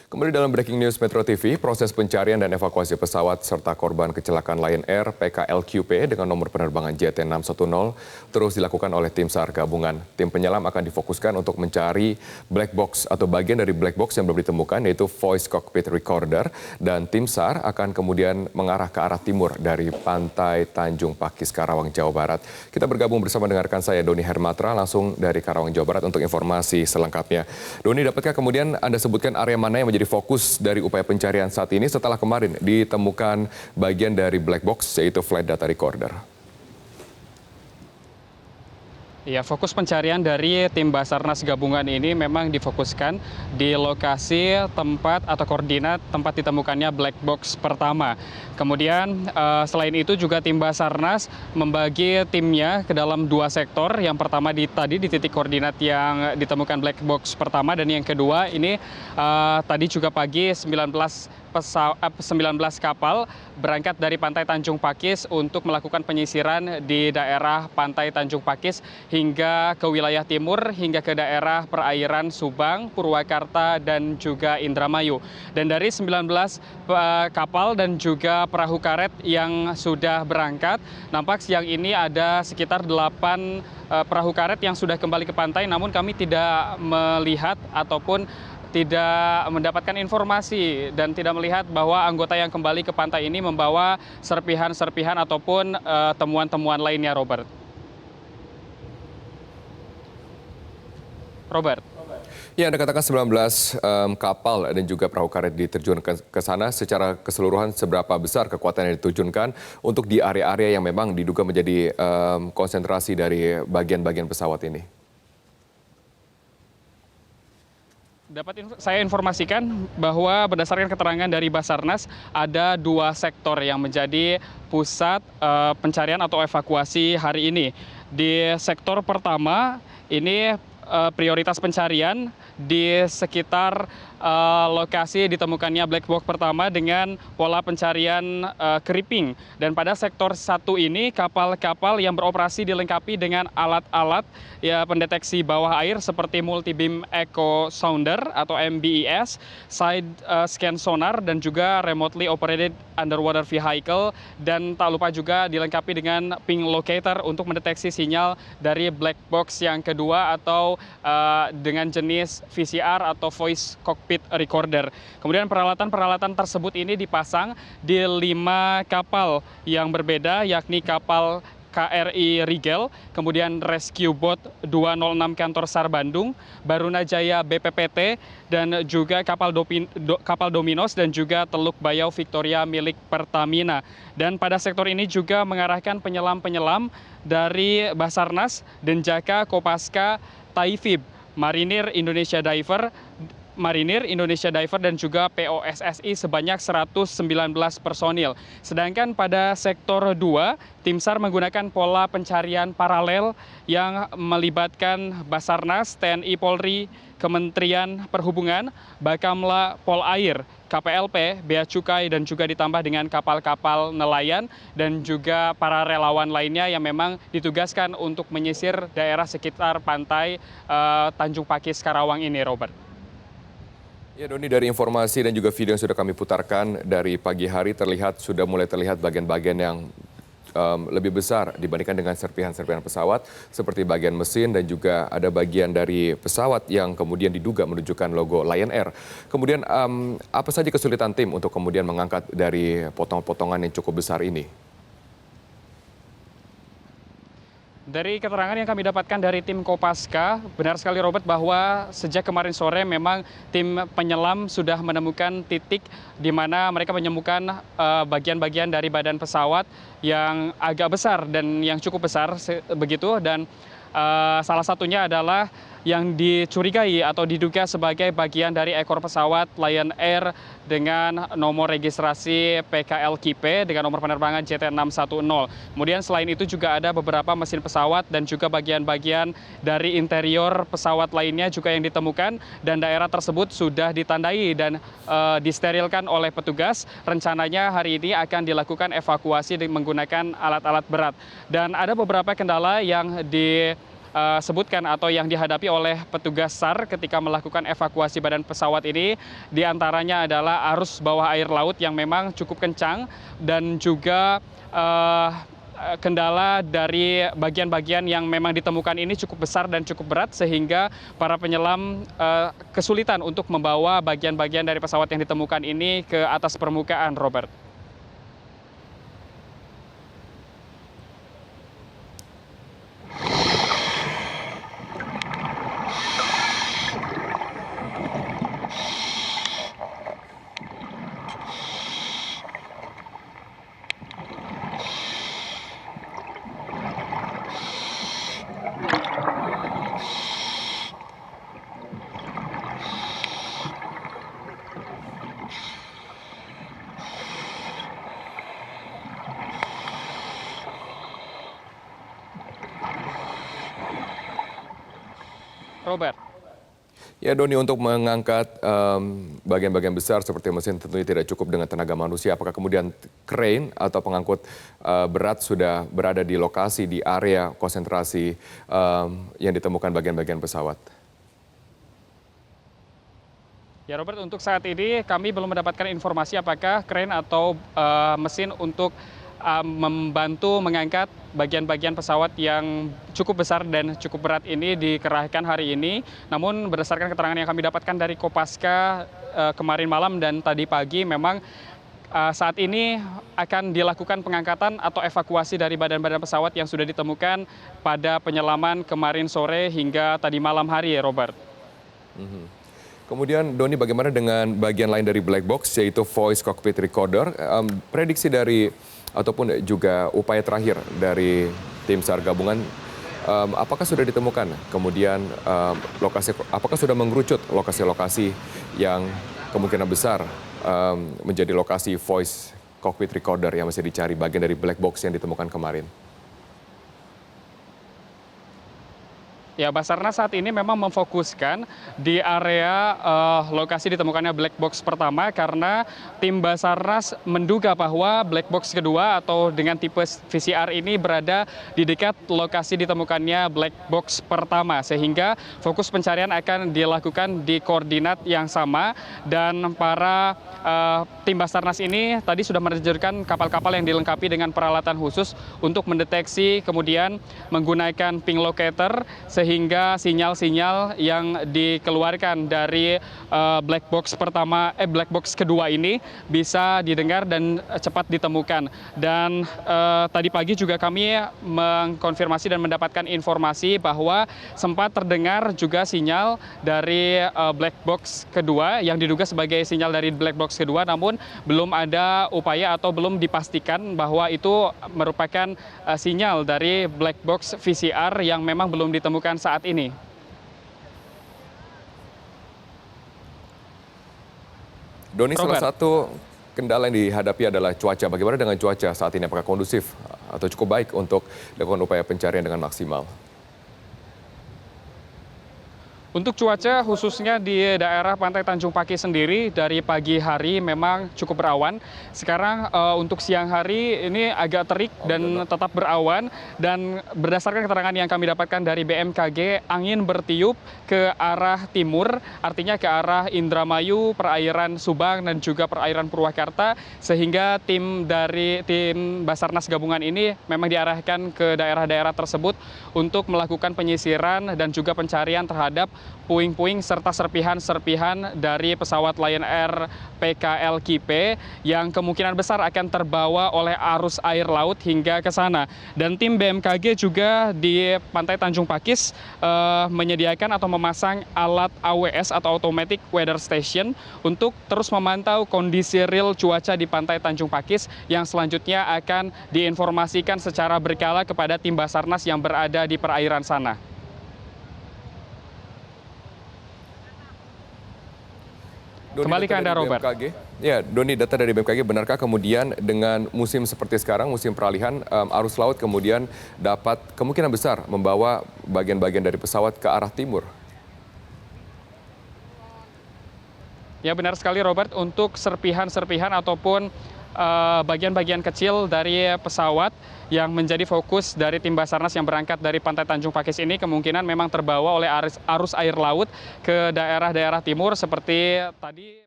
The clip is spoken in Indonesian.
Kembali dalam Breaking News Metro TV, proses pencarian dan evakuasi pesawat serta korban kecelakaan Lion Air PKLQP dengan nomor penerbangan JT610 terus dilakukan oleh tim SAR gabungan. Tim penyelam akan difokuskan untuk mencari black box atau bagian dari black box yang belum ditemukan, yaitu voice cockpit recorder, dan tim SAR akan kemudian mengarah ke arah timur dari pantai Tanjung Pakis, Karawang, Jawa Barat. Kita bergabung bersama dengan rekan saya Doni Hermatra langsung dari Karawang, Jawa Barat untuk informasi selengkapnya. Doni, dapatkah kemudian Anda sebutkan area mana yang menjadi fokus dari upaya pencarian saat ini setelah kemarin ditemukan bagian dari black box yaitu flight data recorder? Ya, fokus pencarian dari tim Basarnas gabungan ini memang difokuskan di lokasi tempat atau koordinat tempat ditemukannya black box pertama. Kemudian selain itu juga tim Basarnas membagi timnya ke dalam dua sektor. Yang pertama tadi di titik koordinat yang ditemukan black box pertama, dan yang kedua ini tadi juga pagi 19 kapal berangkat dari pantai Tanjung Pakis untuk melakukan penyisiran di daerah pantai Tanjung Pakis hingga ke wilayah timur, hingga ke daerah perairan Subang, Purwakarta, dan juga Indramayu. Dan dari 19 kapal dan juga perahu karet yang sudah berangkat, nampak siang ini ada sekitar 8 perahu karet yang sudah kembali ke pantai, namun kami tidak melihat ataupun tidak mendapatkan informasi dan tidak melihat bahwa anggota yang kembali ke pantai ini membawa serpihan-serpihan ataupun temuan-temuan lainnya, Robert. Ya, Anda katakan 19 kapal dan juga perahu karet diterjunkan ke sana. Secara keseluruhan seberapa besar kekuatan yang diterjunkan untuk di area-area yang memang diduga menjadi konsentrasi dari bagian-bagian pesawat ini? Dapat saya informasikan bahwa berdasarkan keterangan dari Basarnas, ada dua sektor yang menjadi pusat pencarian atau evakuasi hari ini. Di sektor pertama ini prioritas pencarian di sekitar lokasi ditemukannya black box pertama dengan pola pencarian creeping. Dan pada sektor satu ini kapal-kapal yang beroperasi dilengkapi dengan alat-alat pendeteksi bawah air seperti multi beam echo sounder atau MBES, side scan sonar, dan juga remotely operated underwater vehicle, dan tak lupa juga dilengkapi dengan ping locator untuk mendeteksi sinyal dari black box yang kedua atau dengan jenis VCR atau voice cockpit recorder. Kemudian peralatan-peralatan tersebut ini dipasang di 5 kapal yang berbeda, yakni kapal KRI Rigel, kemudian Rescue Boat 206 Kantor SAR Bandung, Barunajaya BPPT, dan juga kapal Dominos dan juga Teluk Bayau Victoria milik Pertamina. Dan pada sektor ini juga mengarahkan penyelam-penyelam dari Basarnas, Denjaka, Kopaska, Taifib, Marinir Indonesia Diver, dan juga POSSI sebanyak 119 personil. Sedangkan pada sektor 2, tim SAR menggunakan pola pencarian paralel yang melibatkan Basarnas, TNI Polri, Kementerian Perhubungan, Bakamla Polair, KPLP, Bea Cukai, dan juga ditambah dengan kapal-kapal nelayan dan juga para relawan lainnya yang memang ditugaskan untuk menyisir daerah sekitar pantai Tanjung Pakis, Karawang ini, Robert. Ya, Doni, dari informasi dan juga video yang sudah kami putarkan dari pagi hari sudah mulai terlihat bagian-bagian yang lebih besar dibandingkan dengan serpihan-serpihan pesawat, seperti bagian mesin dan juga ada bagian dari pesawat yang kemudian diduga menunjukkan logo Lion Air. Kemudian apa saja kesulitan tim untuk kemudian mengangkat dari potongan-potongan yang cukup besar ini? Dari keterangan yang kami dapatkan dari tim Kopaska, benar sekali, Robert, bahwa sejak kemarin sore memang tim penyelam sudah menemukan titik di mana mereka menemukan bagian-bagian dari badan pesawat yang agak besar dan yang cukup besar begitu, dan salah satunya adalah yang dicurigai atau diduga sebagai bagian dari ekor pesawat Lion Air dengan nomor registrasi PKLQP dengan nomor penerbangan JT610. Kemudian selain itu juga ada beberapa mesin pesawat dan juga bagian-bagian dari interior pesawat lainnya juga yang ditemukan, dan daerah tersebut sudah ditandai dan disterilkan oleh petugas. Rencananya hari ini akan dilakukan evakuasi menggunakan alat-alat berat. Dan ada beberapa kendala yang disebutkan atau yang dihadapi oleh petugas SAR ketika melakukan evakuasi badan pesawat ini diantaranya adalah arus bawah air laut yang memang cukup kencang dan juga kendala dari bagian-bagian yang memang ditemukan ini cukup besar dan cukup berat sehingga para penyelam kesulitan untuk membawa bagian-bagian dari pesawat yang ditemukan ini ke atas permukaan, Robert. Robert. Ya Doni, untuk mengangkat bagian-bagian besar seperti mesin tentunya tidak cukup dengan tenaga manusia. Apakah kemudian crane atau pengangkut berat sudah berada di lokasi, di area konsentrasi yang ditemukan bagian-bagian pesawat? Ya Robert, untuk saat ini kami belum mendapatkan informasi apakah crane atau mesin untuk membantu mengangkat bagian-bagian pesawat yang cukup besar dan cukup berat ini dikerahkan hari ini. Namun berdasarkan keterangan yang kami dapatkan dari Kopaska kemarin malam dan tadi pagi memang saat ini akan dilakukan pengangkatan atau evakuasi dari badan-badan pesawat yang sudah ditemukan pada penyelaman kemarin sore hingga tadi malam hari ya Robert. Kemudian Doni, bagaimana dengan bagian lain dari black box yaitu voice cockpit recorder? Prediksi dari ataupun juga upaya terakhir dari tim SAR gabungan, apakah sudah ditemukan? Kemudian apakah sudah mengerucut lokasi-lokasi yang kemungkinan besar menjadi lokasi voice cockpit recorder yang masih dicari bagian dari black box yang ditemukan kemarin? Ya, Basarnas saat ini memang memfokuskan di area lokasi ditemukannya black box pertama karena tim Basarnas menduga bahwa black box kedua atau dengan tipe VCR ini berada di dekat lokasi ditemukannya black box pertama sehingga fokus pencarian akan dilakukan di koordinat yang sama dan para tim Basarnas ini tadi sudah menerjunkan kapal-kapal yang dilengkapi dengan peralatan khusus untuk mendeteksi kemudian menggunakan ping locator sehingga sinyal-sinyal yang dikeluarkan dari black box kedua ini bisa didengar dan cepat ditemukan. Dan tadi pagi juga kami mengkonfirmasi dan mendapatkan informasi bahwa sempat terdengar juga sinyal dari black box kedua yang diduga sebagai sinyal dari black box kedua, namun belum ada upaya atau belum dipastikan bahwa itu merupakan sinyal dari black box VCR yang memang belum ditemukan saat ini. Doni, salah satu kendala yang dihadapi adalah cuaca. Bagaimana dengan cuaca saat ini? Apakah kondusif atau cukup baik untuk dilakukan upaya pencarian dengan maksimal? Untuk cuaca khususnya di daerah Pantai Tanjung Pakis sendiri dari pagi hari memang cukup berawan. Sekarang untuk siang hari ini agak terik dan tetap berawan dan berdasarkan keterangan yang kami dapatkan dari BMKG angin bertiup ke arah timur artinya ke arah Indramayu, perairan Subang dan juga perairan Purwakarta sehingga tim Basarnas gabungan ini memang diarahkan ke daerah-daerah tersebut untuk melakukan penyisiran dan juga pencarian terhadap puing-puing serta serpihan-serpihan dari pesawat Lion Air PKLQP yang kemungkinan besar akan terbawa oleh arus air laut hingga ke sana. Dan tim BMKG juga di Pantai Tanjung Pakis menyediakan atau memasang alat AWS atau Automatic Weather Station untuk terus memantau kondisi real cuaca di Pantai Tanjung Pakis yang selanjutnya akan diinformasikan secara berkala kepada tim Basarnas yang berada di perairan sana. Doni, kembali ke Anda, Robert. Ya, Doni, data dari BMKG, benarkah kemudian dengan musim seperti sekarang, musim peralihan, arus laut kemudian dapat kemungkinan besar membawa bagian-bagian dari pesawat ke arah timur? Ya, benar sekali, Robert. Untuk serpihan-serpihan ataupun bagian-bagian kecil dari pesawat yang menjadi fokus dari tim Basarnas yang berangkat dari Pantai Tanjung Pakis ini kemungkinan memang terbawa oleh arus air laut ke daerah-daerah timur seperti tadi.